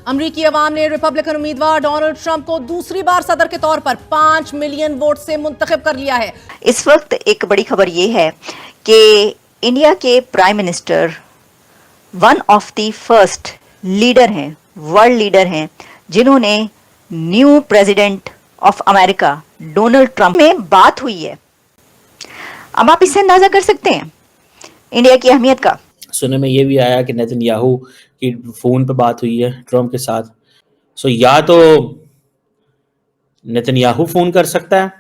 अमरीकी अवाम ने रिपब्लिकन उम्मीदवार डोनाल्ड ट्रंप को दूसरी बार सदर के तौर पर 5 मिलियन वोट से मुंतखब कर लिया है। इस वक्त एक बड़ी खबर ये है कि इंडिया के prime minister one of the first leader हैं, वर्ल्ड लीडर हैं, जिन्होंने new president of America Donald Trump में बात हुई है। अब आप इससे अंदाजा कर सकते हैं इंडिया की अहमियत का। सुनने में ये भी आया कि नेतन्याहू की फोन पे बात हुई है ट्रंप के साथ। सो या तो नेतन्याहू फोन कर सकता है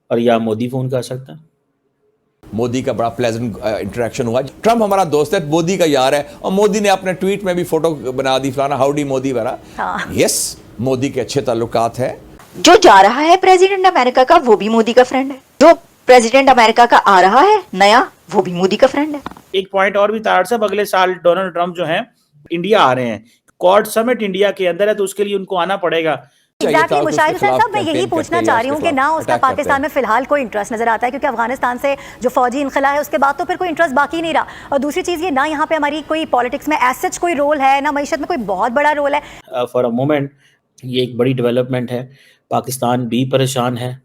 और या मोदी फोन कर सकता है। मोदी का बड़ा प्लेजेंट इंटरेक्शन हुआ। ट्रंप हमारा दोस्त है, मोदी का यार है, और मोदी ने अपने ट्वीट में भी फोटो बना दी, फलाना हाउडी मोदी वाला। यस, मोदी के अच्छे ताल्लुकात है। जो जा रहा है प्रेसिडेंट अमेरिका का वो भी मोदी का फ्रेंड है, जो प्रेसिडेंट अमेरिका का आ रहा है नया वो भी मोदी का फ्रेंड है। एक पॉइंट और भी तार साहब, अगले साल डोनाल्ड ट्रंप जो है इंडिया आ रहे हैं, क्वाड समिट इंडिया के अंदर है, तो उसके लिए उनको आना पड़ेगा। एग्जैक्टली मुशाहिद हुसैन साहब, मैं यही पूछना चाह रही हूँ कि ना उसका पाकिस्तान में फिलहाल कोई इंटरेस्ट नजर आता है, क्योंकि अफगानिस्तान से जो फौजी इनखला है उसके बाद तो फिर कोई इंटरेस्ट बाकी नहीं रहा। और दूसरी चीज़ ये, ना यहाँ पे हमारी कोई पॉलिटिक्स में एज कोई रोल है, ना मईशत में कोई बहुत बड़ा रोल है। फॉर अ मोमेंट ये एक बड़ी डेवलपमेंट है। पाकिस्तान भी परेशान है,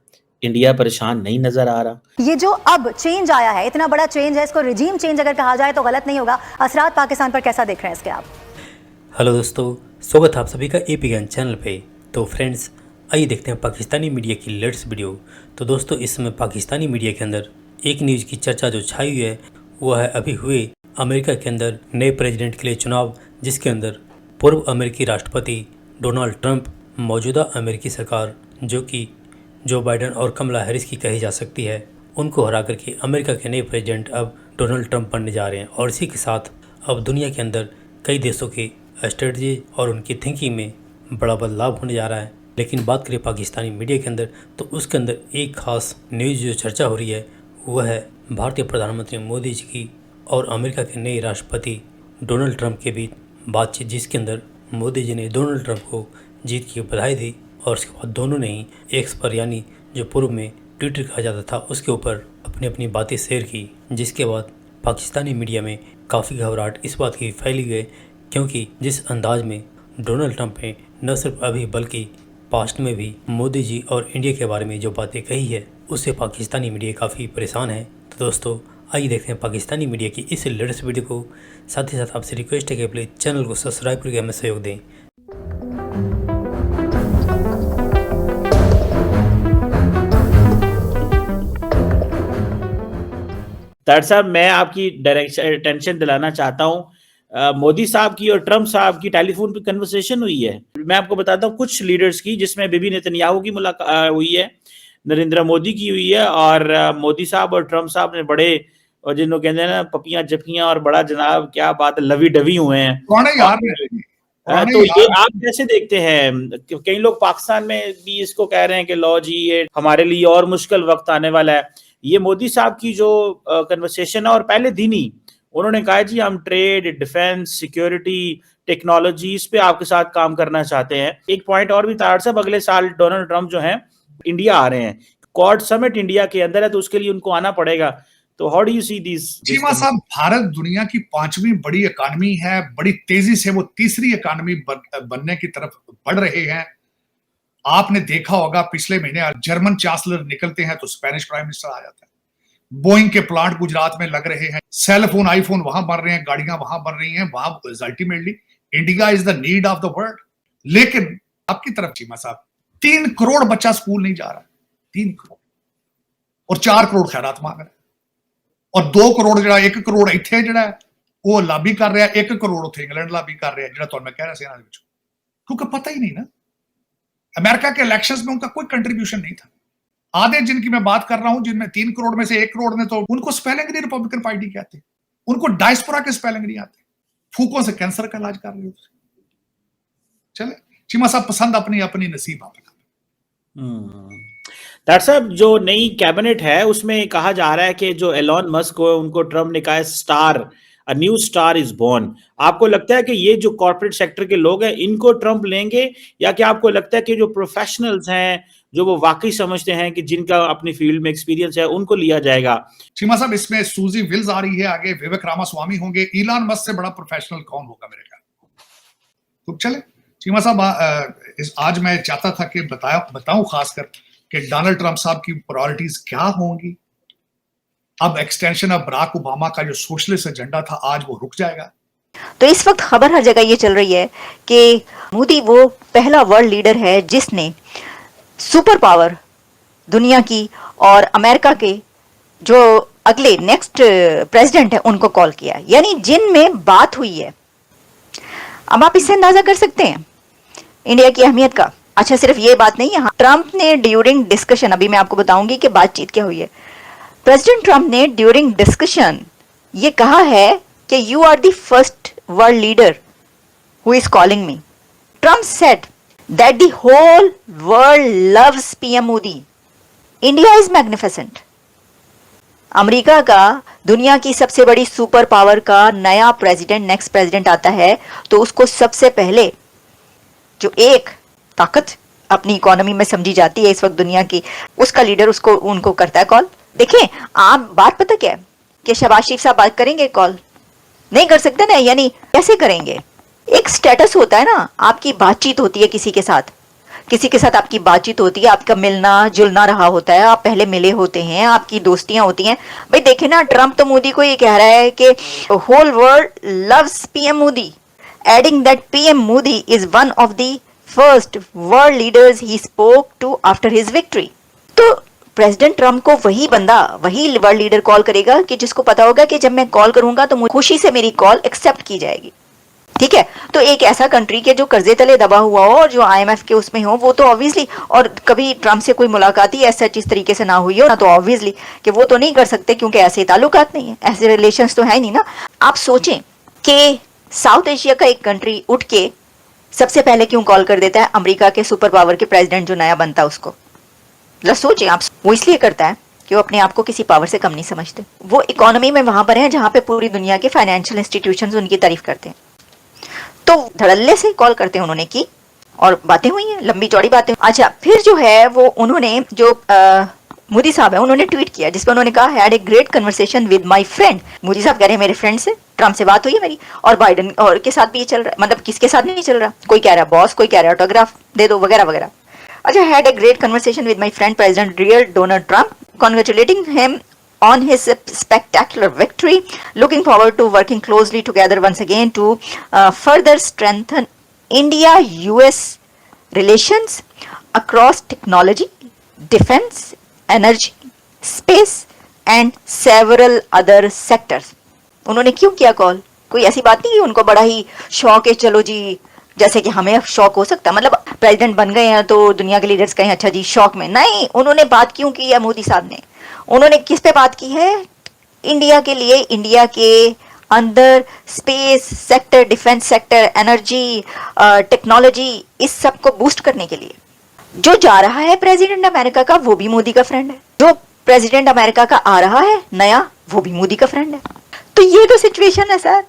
इंडिया परेशान नहीं नजर आ रहा। ये जो अब चेंज आया है, इतना बड़ा चेंज है, इसको रिजीम चेंज अगर कहा जाए तो गलत नहीं होगा। असरात पाकिस्तान पर कैसा देख रहे हैं इसके आप? हेलो दोस्तों, स्वागत है आप सभी का एपी ज्ञान चैनल पे। तो फ्रेंड्स, आइए देखते हैं पाकिस्तानी मीडिया की लेटेस्ट वीडियो। तो दोस्तों, इस समय पाकिस्तानी मीडिया के अंदर एक न्यूज़ की चर्चा जो छाई हुई है वो है अभी हुए अमेरिका के अंदर नए प्रेसिडेंट के लिए चुनाव, जिसके अंदर पूर्व अमेरिकी राष्ट्रपति डोनाल्ड ट्रंप, मौजूदा अमेरिकी सरकार जो कि जो बाइडन और कमला हैरिस की कही जा सकती है, उनको हरा करके अमेरिका के नए प्रेसिडेंट अब डोनाल्ड ट्रंप बनने जा रहे हैं। और इसी के साथ अब दुनिया के अंदर कई देशों की स्ट्रेटजी और उनकी थिंकिंग में बड़ा बदलाव होने जा रहा है। लेकिन बात करें पाकिस्तानी मीडिया के अंदर, तो उसके अंदर एक खास न्यूज़ जो चर्चा हो रही है वह है भारतीय प्रधानमंत्री मोदी जी की और अमेरिका के नए राष्ट्रपति डोनाल्ड ट्रंप के बीच बातचीत, जिसके अंदर मोदी जी ने डोनाल्ड ट्रंप को जीत की बधाई दी और उसके बाद दोनों ने ही एक्स पर, यानी जो पूर्व में ट्विटर कहा जाता था, उसके ऊपर अपनी अपनी बातें शेयर की। जिसके बाद पाकिस्तानी मीडिया में काफ़ी घबराहट इस बात की फैली गई, क्योंकि जिस अंदाज में डोनाल्ड ट्रंप ने न सिर्फ अभी बल्कि पास्ट में भी मोदी जी और इंडिया के बारे में जो बातें कही है, उससे पाकिस्तानी मीडिया काफ़ी परेशान है। तो दोस्तों, आइए देखते हैं पाकिस्तानी मीडिया की इस लेटेस्ट वीडियो को। साथ ही साथ आपसे रिक्वेस्ट है कि प्लीज़ चैनल को सब्सक्राइब करके हमें सहयोग दें। तार साहब, मैं आपकी डायरेक्शन टेंशन दिलाना चाहता हूँ। मोदी साहब की और ट्रंप साहब की टेलीफोन पे कन्वर्सेशन हुई है। मैं आपको बताता हूँ कुछ लीडर्स की, जिसमें बीबी नेतन्याहू की मुलाकात हुई है, नरेंद्र मोदी की हुई है, और मोदी साहब और ट्रंप साहब ने बड़े, और जिनको कहते हैं ना पपियां जपियां और बड़ा जनाब क्या बात है, लवी डवी हुए हैं। कौन है यार? तो ये आप कैसे देखते हैं? कई लोग पाकिस्तान में भी इसको कह रहे हैं कि लो जी, ये हमारे लिए और मुश्किल वक्त आने वाला है। ये मोदी साहब की जो कन्वर्सेशन है, और पहले दिन ही उन्होंने कहा जी हम ट्रेड, डिफेंस, सिक्योरिटी, टेक्नोलॉजी, इस पे आपके साथ काम करना चाहते हैं। एक पॉइंट और भी तार साहब, अगले साल डोनाल्ड ट्रंप जो है इंडिया आ रहे हैं, क्वाड समिट इंडिया के अंदर है, तो उसके लिए उनको आना पड़ेगा। तो how do you see this? Cheema साहब, भारत दुनिया की 5वीं बड़ी इकानमी है, बड़ी तेजी से वो तीसरी इकानमी बनने की तरफ बढ़ रहे हैं। आपने देखा होगा पिछले महीने जर्मन चांसलर निकलते हैं तो स्पेनिश प्राइम मिनिस्टर आ जाता है। बोइंग के प्लांट गुजरात में लग रहे हैं, सेल फोन, आईफोन वहां बन रहे हैं, गाड़ियां वहां बन रही हैं। वहां ultimately India is the need of the world. लेकिन आपकी तरफ चीमा साहब, 3 करोड़ बच्चा स्कूल नहीं जा रहा है, 3 करोड़, और 4 करोड़ खैरात मांग रहे हैं, और 2 करोड़ जो 1 करोड़ इत्थे जो वो लाबी कर रहा है, 1 करोड़ उथे इंग्लैंड लाबी कर रहा है, जो मैं कह रहा सेना दे विच। क्योंकि पता ही नहीं ना, अमेरिका के इलेक्शंस में उनका कोई कंट्रीब्यूशन नहीं था। आधे जिनकी मैं बात कर रहा हूं, जिनमें 3 करोड़ में से 1 करोड़ ने तो उनको स्पेलिंग नहीं रिपब्लिकन पार्टी कहते, उनको डायस्पोरा के स्पेलिंग नहीं आते, फूकों से कैंसर का इलाज कर रहे हो। चले चीमा साहब, पसंद अपनी अपनी नसीब आप। डॉक्टर साहब, जो नई कैबिनेट है उसमें कहा जा रहा है कि जो एलॉन मस्क हो, उनको ट्रम्प ने कहा है star, a new star is born. आपको लगता है कि ये जो कॉर्पोरेट सेक्टर के लोग हैं इनको ट्रम्प लेंगे, या कि आपको लगता है कि जो प्रोफेशनल्स हैं, जो वो वाकई समझते हैं कि जिनका अपनी फील्ड में एक्सपीरियंस है, उनको लिया जाएगा? चीमा साहब, इसमें सूजी विल्स आ रही है, आगे विवेक रामास्वामी होंगे, इलान मस्क से बड़ा प्रोफेशनल कौन होगा मेरे ख्याल। तो चले चीमा साहब आज मैं चाहता था कि बताऊं खासकर कि डोनाल्ड ट्रंप साहब की प्रायोरिटीज क्या होंगी। अब एक्सटेंशन ऑफ बराक ओबामा का जो सोशलिस्ट एजेंडा था आज वो रुक जाएगा। तो इस वक्त खबर हर जगह ये चल रही है कि मोदी वो पहला वर्ल्ड लीडर है जिसने सुपर पावर दुनिया की और अमेरिका के जो अगले नेक्स्ट प्रेसिडेंट है उनको कॉल किया, यानी जिनमें बात हुई है। अब आप इससे अंदाजा कर सकते हैं इंडिया की अहमियत का। अच्छा, सिर्फ ये बात नहीं है, ट्रंप ने ड्यूरिंग डिस्कशन, अभी मैं आपको बताऊंगी कि बातचीत क्या हुई है। प्रेसिडेंट ट्रंप ने ड्यूरिंग डिस्कशन ये कहा है कि you are the first world leader who is calling me. Trump said that the whole world loves PM Modi. India is magnificent. America का दुनिया की सबसे बड़ी सुपर पावर का नया प्रेसिडेंट, नेक्स्ट प्रेसिडेंट आता है तो उसको सबसे पहले जो एक ताकत अपनी इकोनॉमी में समझी जाती है इस वक्त दुनिया की, उसका लीडर उसको उनको करता है कॉल। देखें, आप बात पता क्या है कि शहबाज शरीफ साहब बात करेंगे कॉल? नहीं कर सकते ना, यानी कैसे करेंगे? एक स्टेटस होता है ना, आपकी बातचीत होती है किसी के साथ आपकी बातचीत होती है, आपका मिलना जुलना रहा होता है, आप पहले मिले होते हैं, आपकी दोस्तियां होती हैं। भाई देखे ना, ट्रंप तो मोदी को ये कह रहा है कि whole world loves PM Modi, adding that PM Modi is one of the first world leaders he spoke to after his victory. तो प्रेसिडेंट ट्रंप को वही बंदा, वही वर्ल्ड लीडर कॉल करेगा कि जिसको पता होगा कि जब मैं कॉल करूंगा तो खुशी से मेरी कॉल एक्सेप्ट की जाएगी। ठीक है, तो एक ऐसा कंट्री के जो कर्जे तले दबा हुआ हो और जो आईएमएफ के उसमें हो, वो तो ऑब्वियसली, और कभी ट्रंप से कोई मुलाकात ही ऐसा इस तरीके से ना हुई हो ना, तो ऑब्वियसली कि वो तो नहीं कर सकते क्योंकि ऐसे ताल्लुकात नहीं है, ऐसे रिलेशंस तो है नहीं ना। आप सोचें कि साउथ एशिया का एक कंट्री उठ के सबसे पहले क्यों कॉल कर देता है अमेरिका के सुपर पावर के प्रेसिडेंट जो नया बनता है उसको। सोचें आप, वो इसलिए करता है कि वो अपने आप को किसी पावर से कम नहीं समझते। वो इकोनॉमी में वहां पर है जहां पे पूरी दुनिया के फाइनेंशियल इंस्टीट्यूशंस उनकी तारीफ करते हैं, तो धड़ल्ले से कॉल करते हैं उन्होंने की, और बातें हुई हैं, लंबी चौड़ी बातें। अच्छा, फिर जो है वो उन्होंने जो मोदी साहब है उन्होंने ट्वीट किया जिसपे उन्होंने कहा had a great conversation with my friend. Modi साहब कह रहे हैं मेरे फ्रेंड से ट्रंप से बात हुई है मेरी, और बाइडेन और के साथ भी ये चल रहा है, मतलब किसके साथ नहीं चल रहा, कोई कह रहा है बॉस, कोई कह रहा है ऑटोग्राफ दे दो वगैरह वगैरह। अच्छा, had a great conversation with my friend president real Donald Trump, congratulating him on his spectacular victory, looking forward to working closely together once again to further strengthen India-US relations across technology, defense, energy, space and several other sectors. उन्होंने क्यों किया call? कोई ऐसी बात नहीं है, उनको बड़ा ही शौक है, चलो जी, जैसे कि हमें शौक हो सकता है, मतलब प्रेसिडेंट बन गए हैं तो दुनिया के लीडर्स कहें अच्छा जी शौक में नहीं। उन्होंने बात क्यों की है मोदी साहब ने? उन्होंने किस पे बात की है? इंडिया के लिए, इंडिया के अंदर space sector, defence sector, energy, technology, इस सब को बूस्ट करने के लिए। जो जा रहा है प्रेसिडेंट अमेरिका का वो भी मोदी का फ्रेंड है, जो प्रेसिडेंट अमेरिका का आ रहा है नया वो भी मोदी का फ्रेंड है। तो ये तो सिचुएशन है सर।